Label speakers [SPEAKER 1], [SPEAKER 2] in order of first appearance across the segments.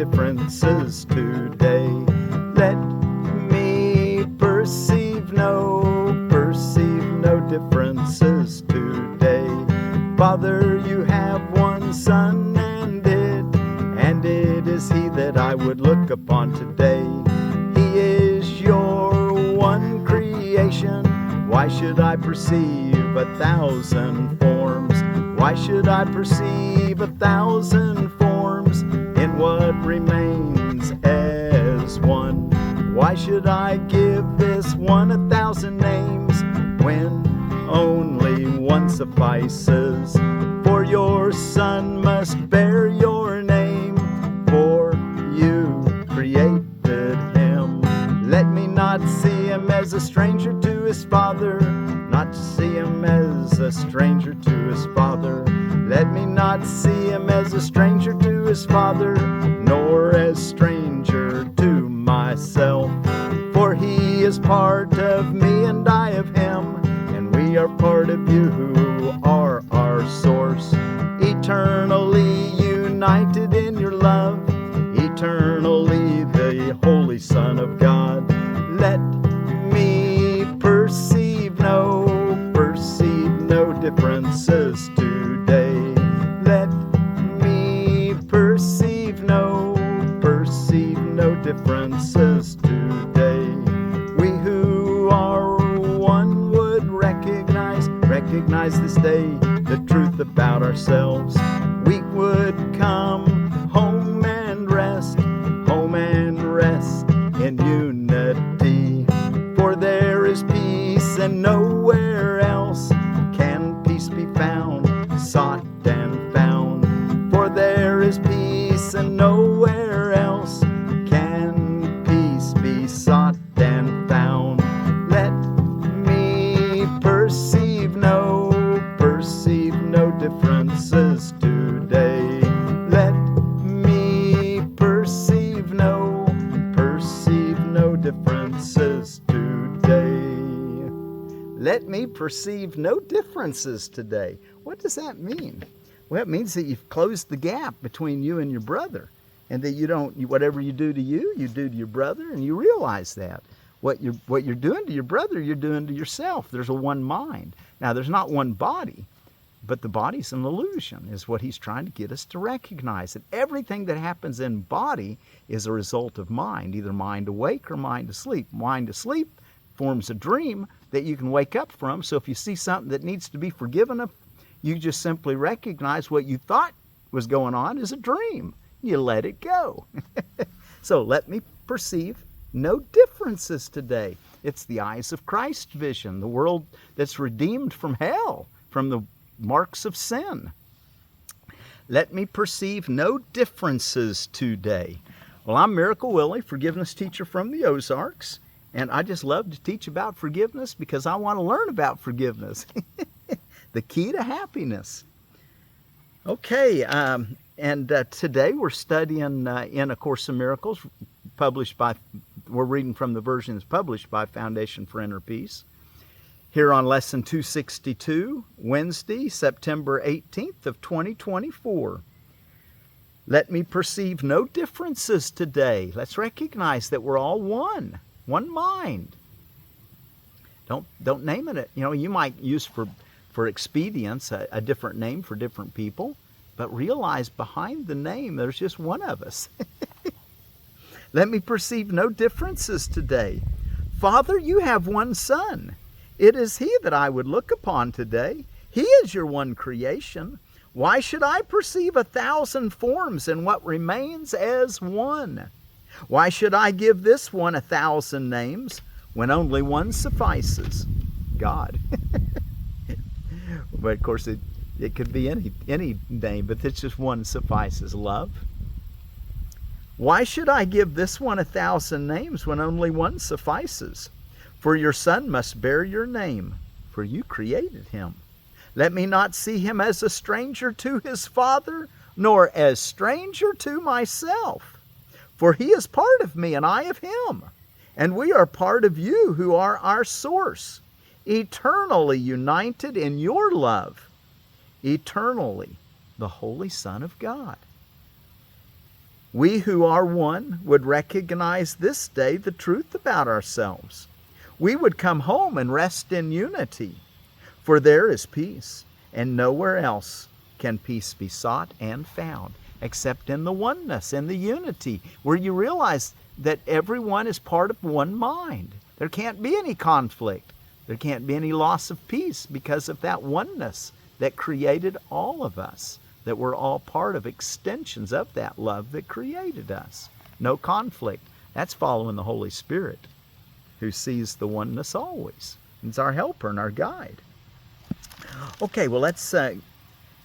[SPEAKER 1] differences today. Let me perceive no differences today. Father, you have one Son, and it is He that I would look upon today. He is your one creation. Why should I perceive 1,000 forms? Why should I perceive 1,000 forms in what remains as one? Why should I give this one 1,000 names when only one suffices? For your Son must bear your name, for you created Him. Let me not see Him as a stranger to His Father, not to see Him as a stranger to His Father. Let me not see Him as a stranger to His Father, nor as stranger to myself. For He is part of me and I of Him, and we are part of you who are our source. Eternally united in your love, eternally the Holy Son of God. Let me perceive no differences today. Let me perceive no differences today. We who are one would recognize this day the truth about ourselves. We would come home and rest in unity. For there is peace, and nowhere else can peace be found, sought and found. For there is peace, and nowhere else can peace be sought and found. Let me perceive no differences today. Let me perceive no differences today. Let me perceive no differences today. What does that mean? Well, it means that you've closed the gap between you and your brother, and that you don't, whatever you do to you, you do to your brother, and you realize that. What you're doing to your brother, you're doing to yourself. There's a one mind. Now, there's not one body, but the body's an illusion, is what he's trying to get us to recognize. That everything that happens in body is a result of mind, either mind awake or mind asleep. Mind asleep forms a dream that you can wake up from. So if you see something that needs to be forgiven of, you just simply recognize what you thought was going on is a dream. You let it go. So let me perceive no differences today. It's the eyes of Christ's vision, the world that's redeemed from hell, from the marks of sin. Let me perceive no differences today. Well, I'm Miracle Willie, forgiveness teacher from the Ozarks, and I just love to teach about forgiveness because I want to learn about forgiveness. The key to happiness. Okay, today we're studying in A Course in Miracles, we're reading from the versions published by Foundation for Inner Peace. Here on Lesson 262, Wednesday, September 18th of 2024. Let me perceive no differences today. Let's recognize that we're all one mind. Don't name it. You know, you might use for expedience a different name for different people, but realize behind the name there's just one of us. Let me perceive no differences today. Father, you have one Son. It is He that I would look upon today. He is your one creation. Why should I perceive 1,000 forms in what remains as one? Why should I give this one 1,000 names when only one suffices? God. But of course it could be any name, but it's just one suffices. Love. Why should I give this one 1,000 names when only one suffices? For your Son must bear your name, for you created Him. Let me not see Him as a stranger to His Father, nor as stranger to myself. For He is part of me, and I of Him. And we are part of you who are our source, eternally united in your love, eternally the Holy Son of God. We who are one would recognize this day the truth about ourselves. We would come home and rest in unity, for there is peace, and nowhere else can peace be sought and found except in the oneness, in the unity, where you realize that everyone is part of one mind. There can't be any conflict. There can't be any loss of peace because of that oneness that created all of us, that we're all part of extensions of that love that created us. No conflict. That's following the Holy Spirit, who sees the oneness always. He's our helper and our guide. Okay, well,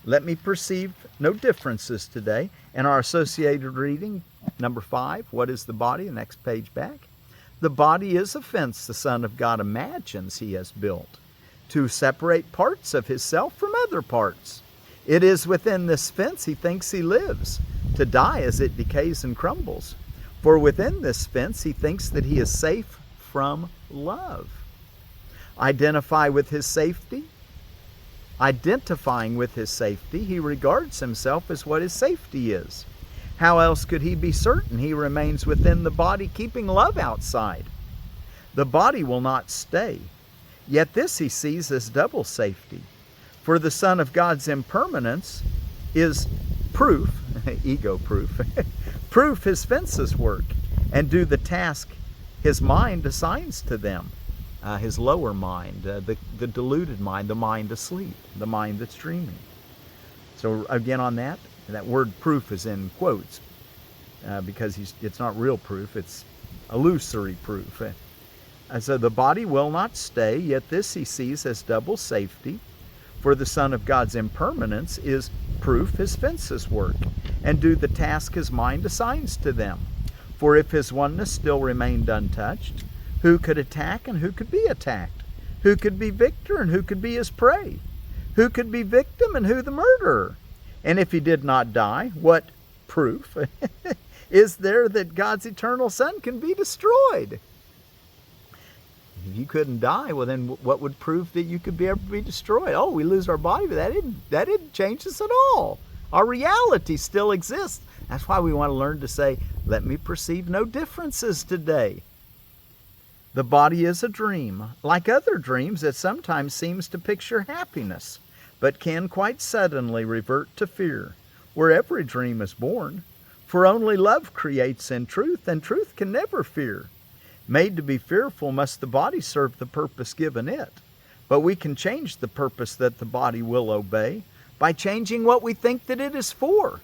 [SPEAKER 1] let me perceive no differences today. And our associated reading, number 5, what is the body? The next page back. The body is a fence the Son of God imagines he has built to separate parts of himself from other parts. It is within this fence he thinks he lives, to die as it decays and crumbles. For within this fence he thinks that he is safe from love. Identifying with his safety, he regards himself as what his safety is. How else could he be certain he remains within the body, keeping love outside? The body will not stay, yet this he sees as double safety. For the Son of God's impermanence is proof, ego proof, proof his fences work and do the task his mind assigns to them. His lower mind, the deluded mind, the mind asleep, the mind that's dreaming. So again on that word proof is in quotes because it's not real proof, it's illusory proof. So the body will not stay, yet this he sees as double safety. For the Son of God's impermanence is proof his fences work and do the task his mind assigns to them. For if his oneness still remained untouched, who could attack and who could be attacked? Who could be victor and who could be his prey? Who could be victim and who the murderer? And if he did not die, what proof is there that God's eternal Son can be destroyed? If you couldn't die, well then what would prove that you could ever be destroyed? Oh, we lose our body, but that didn't change us at all. Our reality still exists. That's why we want to learn to say, let me perceive no differences today. The body is a dream, like other dreams that sometimes seems to picture happiness, but can quite suddenly revert to fear, where every dream is born. For only love creates in truth, and truth can never fear. Made to be fearful must the body serve the purpose given it. But we can change the purpose that the body will obey by changing what we think that it is for.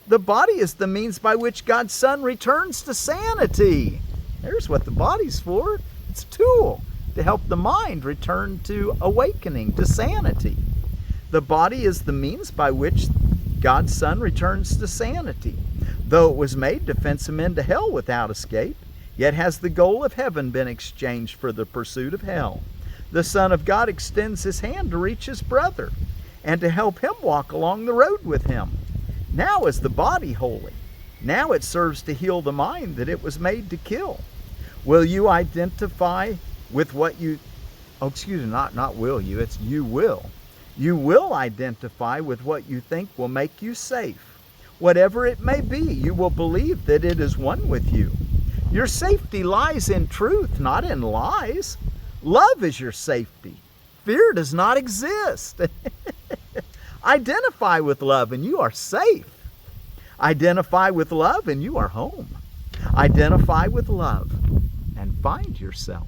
[SPEAKER 1] The body is the means by which God's Son returns to sanity. There's what the body's for. It's a tool to help the mind return to awakening, to sanity. The body is the means by which God's Son returns to sanity. Though it was made to fence him into hell without escape, yet has the goal of heaven been exchanged for the pursuit of hell. The Son of God extends his hand to reach his brother and to help him walk along the road with him. Now is the body holy. Now it serves to heal the mind that it was made to kill. Will you identify with what you... Oh, excuse me, not will you, it's you will. You will identify with what you think will make you safe. Whatever it may be, you will believe that it is one with you. Your safety lies in truth, not in lies. Love is your safety. Fear does not exist. Identify with love and you are safe. Identify with love and you are home. Identify with love and find yourself.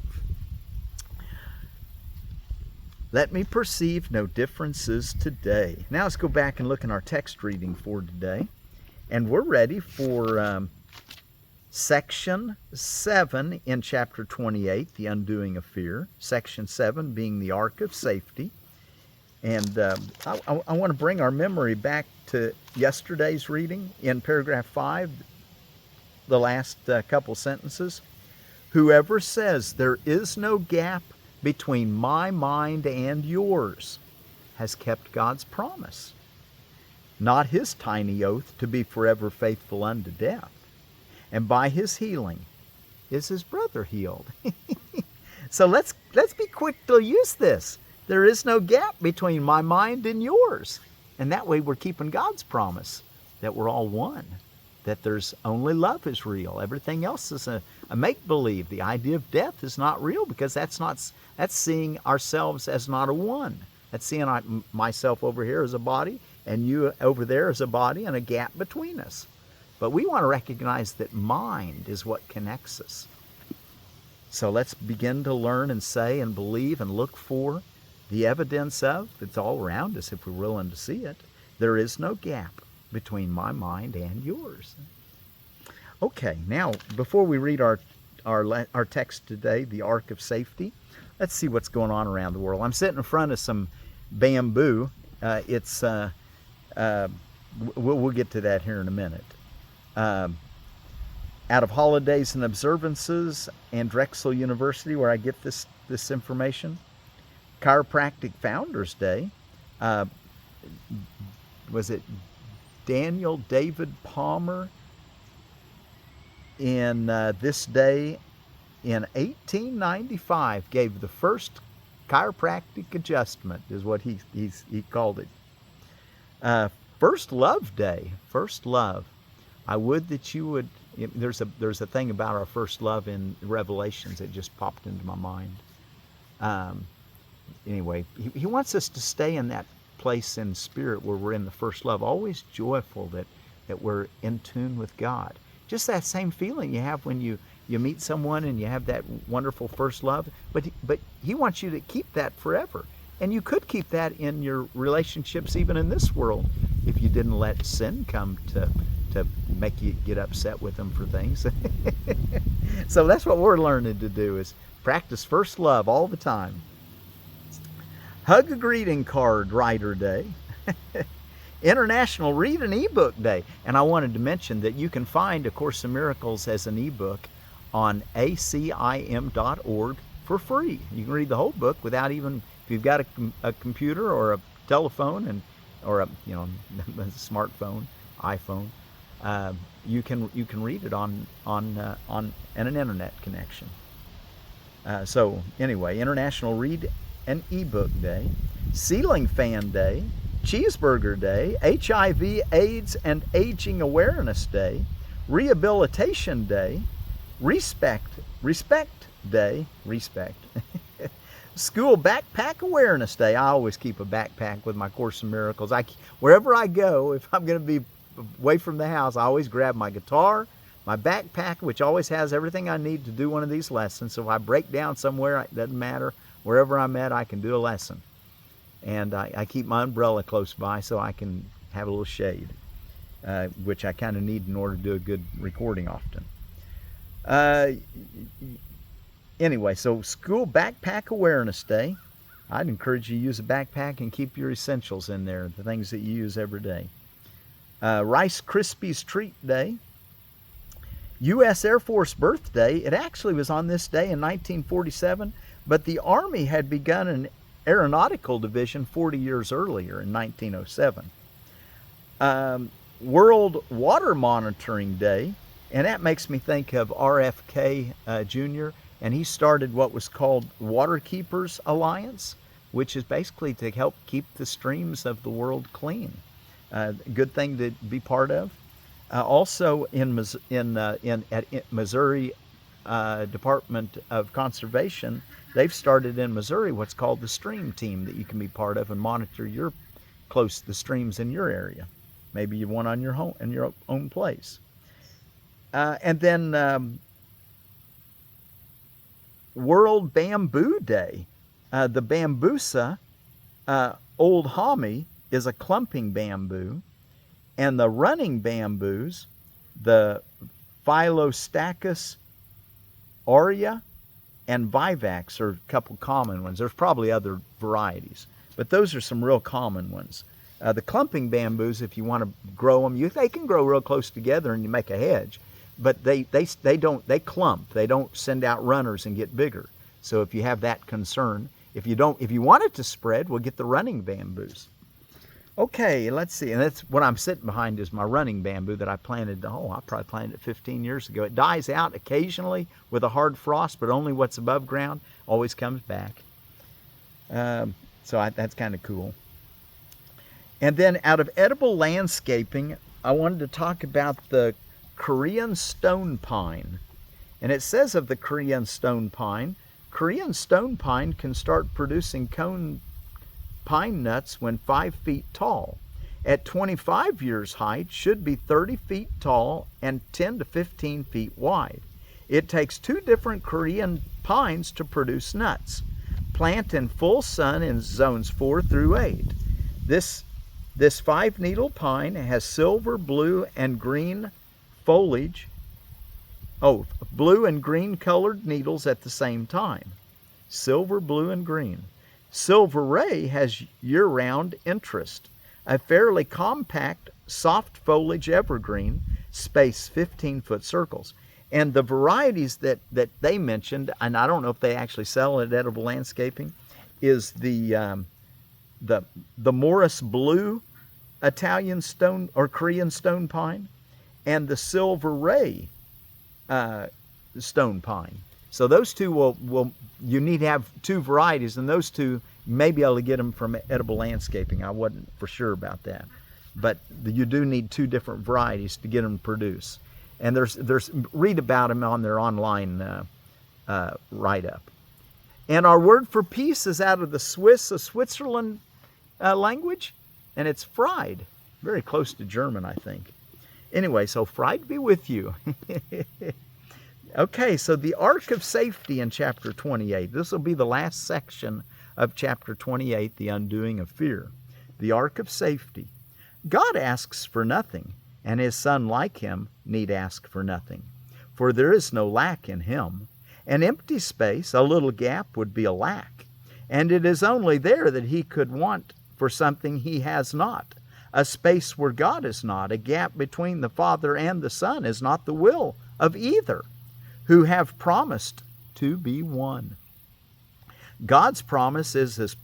[SPEAKER 1] Let me perceive no differences today. Now let's go back and look in our text reading for today. And we're ready for Section 7 in chapter 28, The Undoing of Fear. Section 7 being the Ark of Safety. And I want to bring our memory back to yesterday's reading in paragraph 5, the last couple sentences. Whoever says there is no gap between my mind and yours has kept God's promise, not his tiny oath to be forever faithful unto death. And by his healing is his brother healed. So let's be quick to use this. There is no gap between my mind and yours. And that way we're keeping God's promise that we're all one. that there's only love is real. Everything else is a make-believe. The idea of death is not real, because that's seeing ourselves as not a one. That's seeing myself over here as a body and you over there as a body, and a gap between us. But we want to recognize that mind is what connects us. So let's begin to learn and say and believe and look for the evidence of, it's all around us if we're willing to see it. There is no gap between my mind and yours. Okay, now before we read our text today, the Ark of Safety, let's see what's going on around the world. I'm sitting in front of some bamboo. We'll get to that here in a minute. Out of Holidays and Observances and Drexel University, where I get this information. Chiropractic Founders Day. Was it Daniel David Palmer in this day in 1895 gave the first chiropractic adjustment, is what he called it. First Love Day. First love. I would that you would. There's a thing about our first love in Revelations that just popped into my mind. Anyway, he wants us to stay in that place in spirit where we're in the first love, always joyful that we're in tune with God. Just that same feeling you have when you meet someone and you have that wonderful first love. But he wants you to keep that forever. And you could keep that in your relationships even in this world if you didn't let sin come to make you get upset with them for things. So that's what we're learning to do, is practice first love all the time. Hug a Greeting Card Writer Day. International Read an eBook Day. And I wanted to mention that you can find A Course in Miracles as an ebook on acim.org for free. You can read the whole book without even, if you've got a computer or a telephone or a smartphone, iPhone, you can read it on an internet connection. So anyway, International Read an eBook Day, Ceiling Fan Day, Cheeseburger Day, HIV, AIDS, and Aging Awareness Day, Rehabilitation Day, Respect Day, School Backpack Awareness Day. I always keep a backpack with my Course in Miracles. Wherever I go, if I'm going to be away from the house, I always grab my guitar, my backpack, which always has everything I need to do one of these lessons. So if I break down somewhere, it doesn't matter. Wherever I'm at, I can do a lesson. And I keep my umbrella close by so I can have a little shade, which I kind of need in order to do a good recording often. Anyway, so School Backpack Awareness Day. I'd encourage you to use a backpack and keep your essentials in there, the things that you use every day. Rice Krispies Treat Day. U.S. Air Force Birthday. It actually was on this day in 1947, but the Army had begun an aeronautical division 40 years earlier in 1907. World Water Monitoring Day, and that makes me think of RFK Jr., and he started what was called Water Keepers Alliance, which is basically to help keep the streams of the world clean. Good thing to be part of. Also at Missouri Department of Conservation, they've started in Missouri what's called the Stream Team that you can be part of and monitor the streams in your area. Maybe you one on your home in your own place. And then World Bamboo Day. The bambusa, old hami, is a clumping bamboo, and the running bamboos, the Philostachys aurea and vivax, are a couple common ones. There's probably other varieties, but those are some real common ones. The clumping bamboos, if you want to grow them, they can grow real close together and you make a hedge, but they clump. They don't send out runners and get bigger. So if you have that concern, if you want it to spread, we'll get the running bamboos. Okay, let's see. And that's what I'm sitting behind is my running bamboo that I planted. I probably planted it 15 years ago. It dies out occasionally with a hard frost, but only what's above ground always comes back. That's kind of cool. And then out of edible landscaping, I wanted to talk about the Korean stone pine. And it says of the Korean stone pine can start producing cone pine nuts when 5 feet tall. At 25 years height, should be 30 feet tall and 10 to 15 feet wide. It takes 2 different Korean pines to produce nuts. Plant in full sun in zones 4 through 8. This 5-needle pine has silver, blue, and green foliage. Blue and green colored needles at the same time. Silver, blue, and green. Silver Ray has year-round interest. A fairly compact, soft foliage evergreen, space 15-foot circles. And the varieties that they mentioned, and I don't know if they actually sell it at Edible Landscaping, is the Morris Blue Italian stone or Korean stone pine, and the Silver Ray stone pine. So those two will you need to have 2 varieties, and those 2 may be able to get them from Edible Landscaping. I wasn't for sure about that, but you do need 2 different varieties to get them to produce. And there's read about them on their online write-up. And our word for peace is out of the Switzerland language, and it's Fride. Very close to German, I think. Anyway, so Fride be with you. Okay, so the Ark of Safety in chapter 28. This will be the last section of chapter 28, the undoing of fear. The Ark of Safety. God asks for nothing, and his Son like him need ask for nothing. For there is no lack in him. An empty space, a little gap, would be a lack. And it is only there that he could want for something he has not. A space where God is not, a gap between the Father and the Son is not the will of either, who have promised to be one. God's promise is a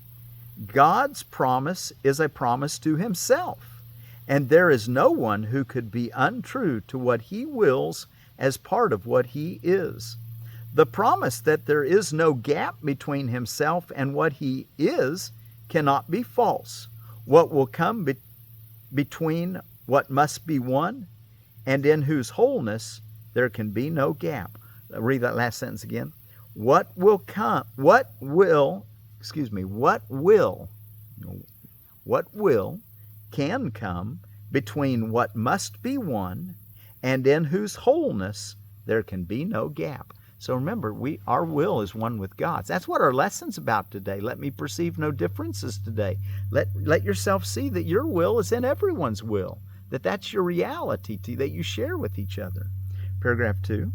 [SPEAKER 1] promise to himself, and there is no one who could be untrue to what he wills as part of what he is. The promise that there is no gap between himself and what he is cannot be false. What will come between what must be one, and in whose wholeness there can be no gap. I'll read that last sentence again. What will can come between what must be one, and in whose wholeness there can be no gap. So remember, our will is one with God's. That's what our lesson's about today. Let me perceive no differences today. Let yourself see that your will is in everyone's will, that's your reality that you share with each other. Paragraph 2.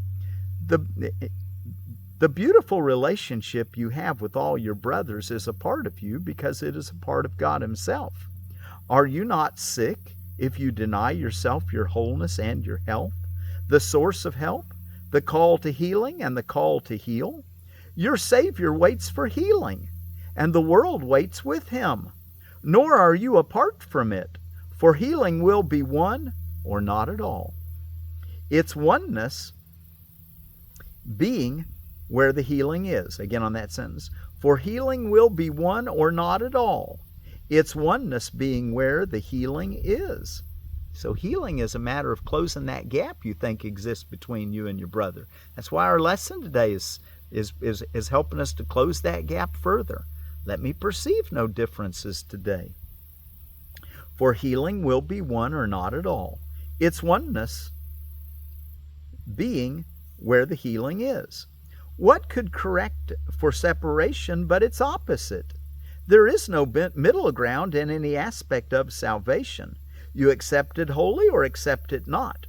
[SPEAKER 1] The beautiful relationship you have with all your brothers is a part of you because it is a part of God himself. Are you not sick if you deny yourself your wholeness and your health, the source of help, the call to healing and the call to heal? Your Savior waits for healing, and the world waits with him. Nor are you apart from it, for healing will be one or not at all. Its oneness being where the healing is. Again on that sentence. For healing will be one or not at all. Its oneness being where the healing is. So healing is a matter of closing that gap you think exists between you and your brother. That's why our lesson today is helping us to close that gap further. Let me perceive no differences today. For healing will be one or not at all. Its oneness being where the healing is. What could correct for separation but its opposite? There is no middle ground in any aspect of salvation. You accept it wholly or accept it not.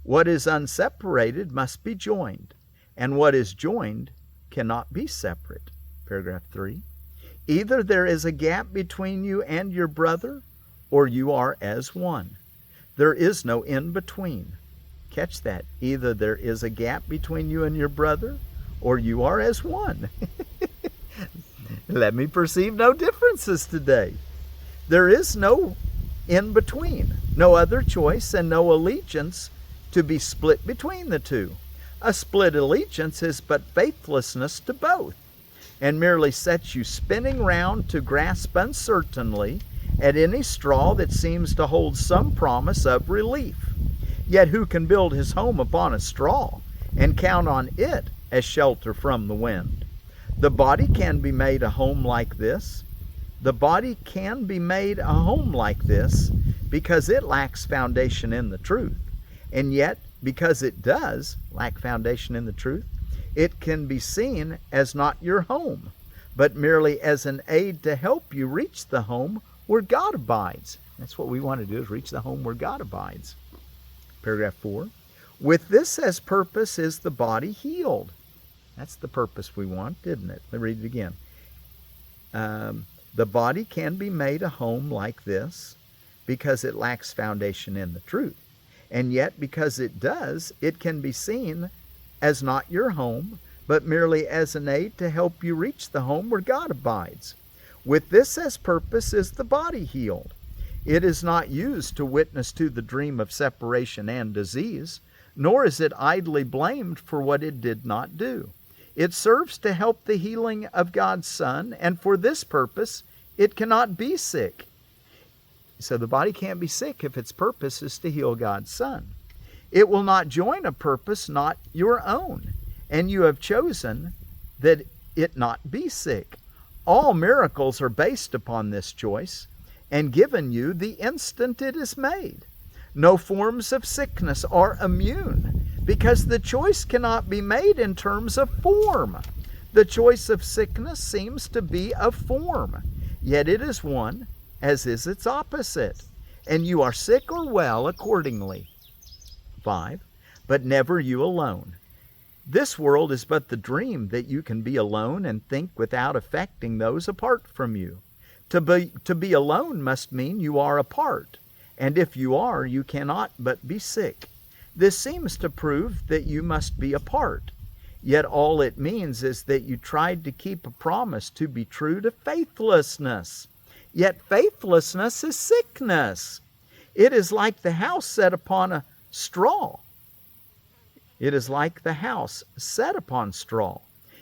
[SPEAKER 1] What is unseparated must be joined, and what is joined cannot be separate. Paragraph 3. Either there is a gap between you and your brother, or you are as one. There is no in between. Catch that. Either there is a gap between you and your brother, or you are as one. Let me perceive no differences today. There is no in between, no other choice, and no allegiance to be split between the two. A split allegiance is but faithlessness to both, and merely sets you spinning round to grasp uncertainly at any straw that seems to hold some promise of relief. Yet who can build his home upon a straw and count on it as shelter from the wind? The body can be made a home like this. The body can be made a home like this because it lacks foundation in the truth. And yet, because it does lack foundation in the truth, it can be seen as not your home, but merely as an aid to help you reach the home where God abides. That's what we want to do, is reach the home where God abides. Paragraph 4. With this as purpose is the body healed. That's the purpose we want, isn't it? Let me read it again. The body can be made a home like this because it lacks foundation in the truth. And yet, because it does, it can be seen as not your home, but merely as an aid to help you reach the home where God abides. With this as purpose is the body healed. It is not used to witness to the dream of separation and disease, nor is it idly blamed for what it did not do. It serves to help the healing of God's Son, and for this purpose, it cannot be sick. So the body can't be sick if its purpose is to heal God's Son. It will not join a purpose not your own, and you have chosen that it not be sick. All miracles are based upon this choice, and given you the instant it is made. No forms of sickness are immune, because the choice cannot be made in terms of form. The choice of sickness seems to be of form, yet it is one, as is its opposite, and you are sick or well accordingly. 5. But never you alone. This world is but the dream that you can be alone and think without affecting those apart from you. To be alone must mean you are apart, and if you are, you cannot but be sick. This seems to prove that you must be apart, yet all it means is that you tried to keep a promise to be true to faithlessness. Yet faithlessness is sickness. It is like the house set upon a straw. It is like the house set upon straw.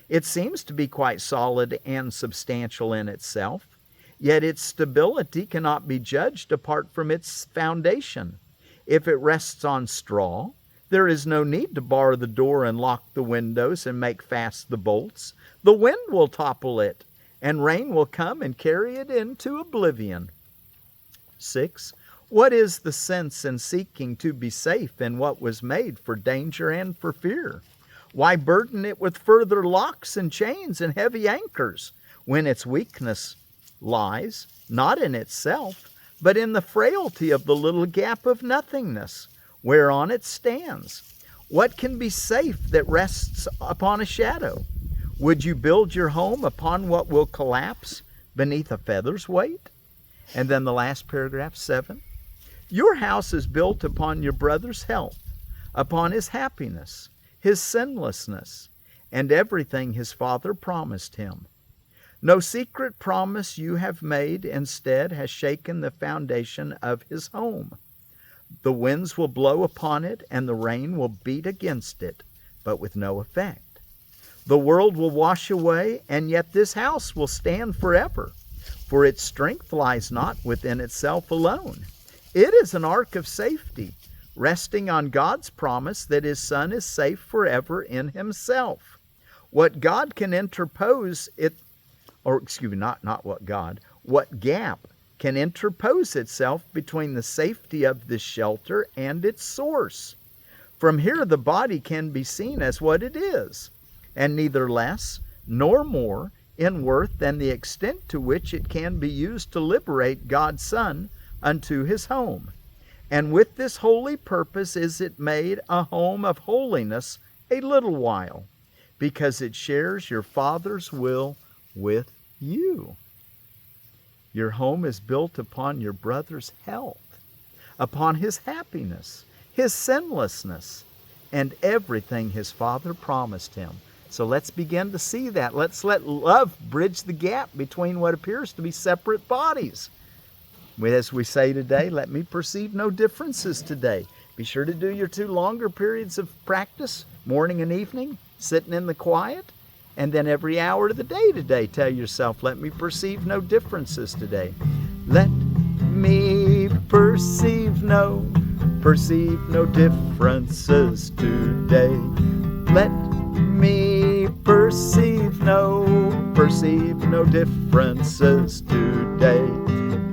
[SPEAKER 1] It seems to be quite solid and substantial in itself, yet its stability cannot be judged apart from its foundation. If it rests on straw, there is no need to bar the door and lock the windows and make fast the bolts. The wind will topple it, and rain will come and carry it into oblivion. 6. What is the sense in seeking to be safe in what was made for danger and for fear? Why burden it with further locks and chains and heavy anchors, when its weakness lies not in itself, but in the frailty of the little gap of nothingness whereon it stands? What can be safe that rests upon a shadow? Would you build your home upon what will collapse beneath a feather's weight? And then the last paragraph, 7. Your house is built upon your brother's health, upon his happiness, his sinlessness, and everything his father promised him. No secret promise you have made instead has shaken the foundation of his home. The winds will blow upon it and the rain will beat against it, but with no effect. The world will wash away, and yet this house will stand forever, for its strength lies not within itself alone. It is an ark of safety, resting on God's promise that his Son is safe forever in himself. What God can interpose what gap can interpose itself between the safety of this shelter and its source? From here the body can be seen as what it is, and neither less nor more in worth than the extent to which it can be used to liberate God's Son unto his home. And with this holy purpose is it made a home of holiness a little while, because it shares your Father's will with you. Your home is built upon your brother's health, upon his happiness, his sinlessness, and everything his Father promised him. So let's begin to see that. Let's let love bridge the gap between what appears to be separate bodies. As we say today, let me perceive no differences today. Be sure to do your 2 longer periods of practice, morning and evening, sitting in the quiet, and then every hour of the day today, tell yourself, let me perceive no differences today. Let me perceive no perceive no differences today. Let me perceive no differences today.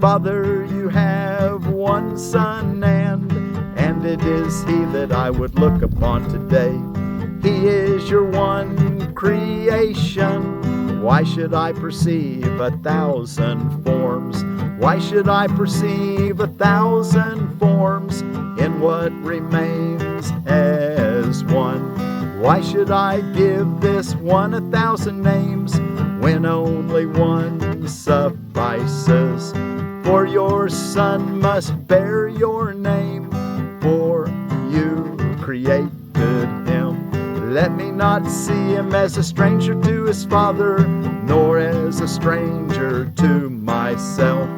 [SPEAKER 1] Father, you have one Son, and it is He that I would look upon today. He is your one creation. Why should I perceive 1,000 forms? Why should I perceive 1,000 forms in what remains as one? Why should I give this one 1,000 names when only one suffices? For your Son must bear your name, for you created Him. Let me not see Him as a stranger to His Father, nor as a stranger to myself.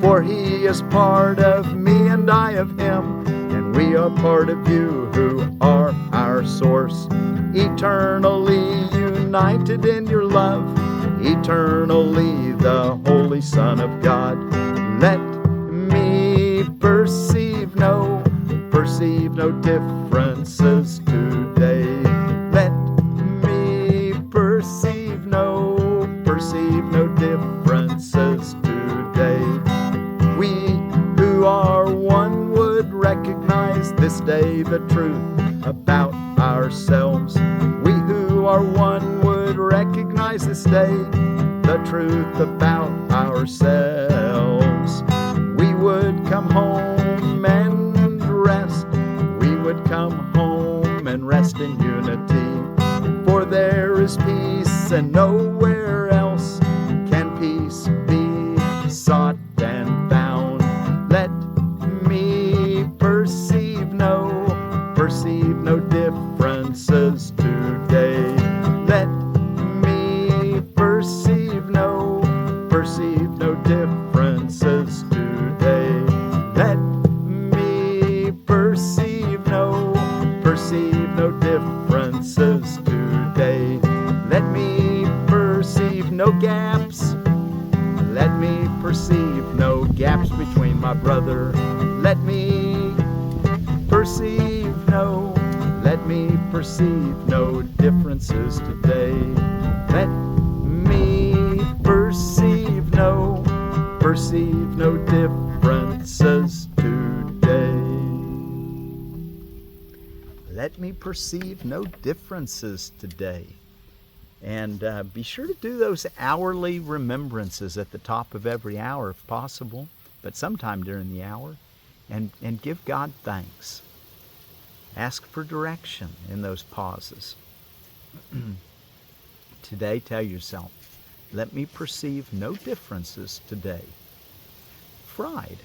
[SPEAKER 1] For He is part of me and I of Him, and we are part of you who are our source. Eternally united in your love, eternally the Holy Son of God. Let me perceive no differences today. Let me perceive no differences today. We who are one would recognize this day the truth about ourselves. We who are one would recognize this day the truth about ourselves. We would come home and rest. We would come home and rest in unity. For there is peace, and nowhere else can peace be sought and found. Let me perceive no differences today. Let me perceive no differences today. Let me perceive no differences today. Let me perceive no gaps. Let me perceive no gaps between my brother. Let me perceive no differences today. Let me perceive no differences today. Let me perceive no differences today. And be sure to do those hourly remembrances at the top of every hour if possible, but sometime during the hour, and give God thanks. Ask for direction in those pauses. Today, tell yourself, let me perceive no differences today. Fride.